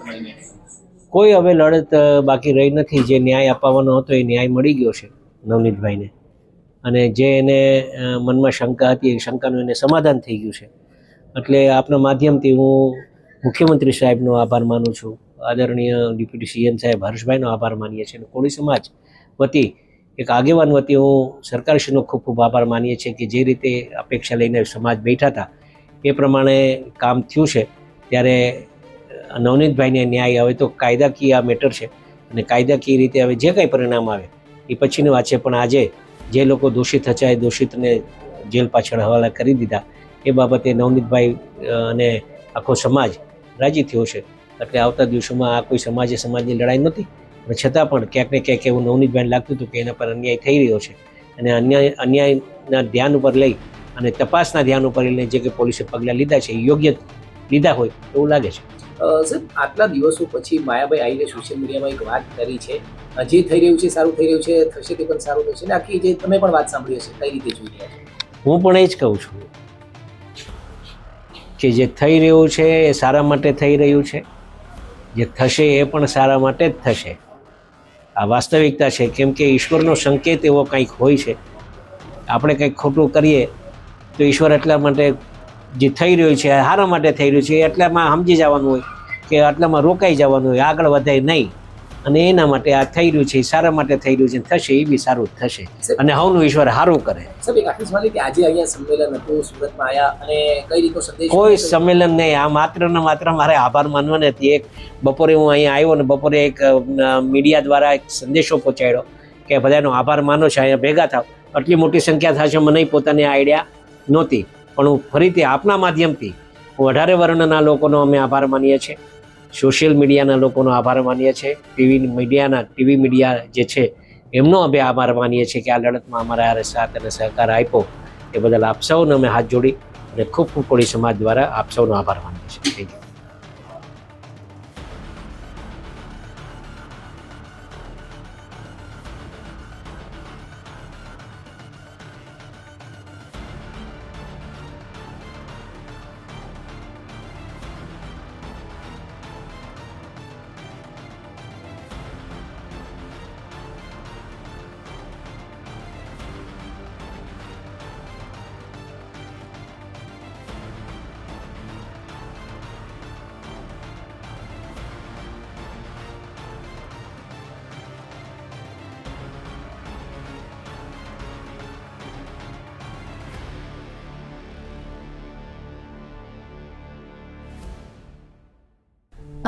લઈને? કોઈ હવે લડત બાકી રહી નથી. જે ન્યાય અપાવવાનો હતો એ ન્યાય મળી ગયો છે નવનીતભાઈને, અને જે એને મનમાં શંકા હતી એ શંકાનું એને સમાધાન થઈ ગયું છે. એટલે આપના માધ્યમથી હું મુખ્યમંત્રી સાહેબનો આભાર માનું છું, આદરણીય ડેપ્યુટી સીએમ સાહેબ હર્ષભાઈનો આભાર માનીએ છીએ, અને કોળી સમાજ વતી એક આગેવાન વતી હું સરકારશ્રીનો ખૂબ ખૂબ આભાર માનીએ છીએ કે જે રીતે અપેક્ષા લઈને સમાજ બેઠા હતા એ પ્રમાણે કામ થયું છે. ત્યારે નવનીતભાઈને ન્યાય હવે તો કાયદાકીય આ મેટર છે, અને કાયદાકીય રીતે હવે જે કાંઈ પરિણામ આવે એ પછીની વાત છે. પણ આજે જે લોકો દોષિત હતા એ દોષિતને જેલ પાછળ હવાલા કરી દીધા એ બાબતે નવનીતભાઈ અને આખો સમાજ રાજી થયો છે. એટલે આવતા દિવસોમાં આ કોઈ સમાજની લડાઈ નહોતી, પણ છતાં પણ ક્યાંક ને ક્યાંક એવું નવનીતભાઈને લાગતું હતું કે એના પર અન્યાય થઈ રહ્યો છે, અને અન્યાયના ધ્યાન ઉપર લઈ અને તપાસના ધ્યાન ઉપર લઈને જે કે પોલીસે પગલાં લીધા છે એ યોગ્ય લીધા હોય એવું લાગે છે. સાહેબ, આટલા દિવસો પછી માયાભાઈ આવીને સોશિયલ મીડિયામાં એક વાત કરી છે, જે થઈ રહ્યું છે સારું થઈ રહ્યું છે, થશે તે પણ સારું થશે, ને આખી જે તમે પણ વાત સાંભળી હશે, કઈ રીતે જોઈ રહ્યા છો? હું પણ એ જ કહું છું કે જે થઈ રહ્યું છે એ સારા માટે થઈ રહ્યું છે, જે થશે એ પણ સારા માટે જ થશે. આ વાસ્તવિકતા છે. કેમ કે ઈશ્વરનો સંકેત એવો કંઈક હોય છે. આપણે કંઈક ખોટું કરીએ તો ઈશ્વર એટલા માટે જે થઈ રહ્યું છે સારા માટે થઈ રહ્યું છે એટલામાં સમજી જવાનું હોય કે આટલામાં રોકાઈ જવાનું હોય, આગળ વધાય નહીં, અને એના માટે આ થઈ રહ્યું છે એ સારા માટે થઈ રહ્યું છે, થશે એ બી સારું જ થશે, અને હવનું ઈશ્વર સારું કરે. સાહેબ, એક આખી સવાલ કે આજે અહીંયા સંમેલન હતું, સુરતમાં આવ્યા, અને કઈ રીતનો સંદેશ? કોઈ સંમેલન નહીં, આ માત્ર ને માત્ર મારે આભાર માનવા નથી. એક બપોરે હું અહીંયા આવ્યો ને બપોરે એક મીડિયા દ્વારા એક સંદેશો પહોંચાડ્યો કે બધાનો આભાર માનો છે, અહીંયા ભેગા થાવ. આટલી મોટી સંખ્યા થશે મને પોતાની આઈડિયા નહોતી, પણ હું ફરીથી આપના માધ્યમથી હું 18 વર્ણના લોકોનો અમે આભાર માનીએ છીએ, સોશિયલ મીડિયાના લોકોનો આભાર માનીએ છીએ, ટીવી મીડિયા જે છે એમનો અમે આભાર માનીએ છીએ કે આ લડતમાં અમારા સાથ અને સહકાર આપ્યો એ બદલ આપ સૌને અમે હાથ જોડી અને ખૂબ ખૂબ કોળી સમાજ દ્વારા આપ સૌનો આભાર માનીએ છીએ. Thank you.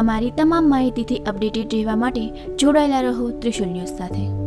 અમારી તમામ માહિતીથી અપડેટેડ રહેવા માટે જોડાયેલા રહો ત્રિશુલ ન્યૂઝ સાથે.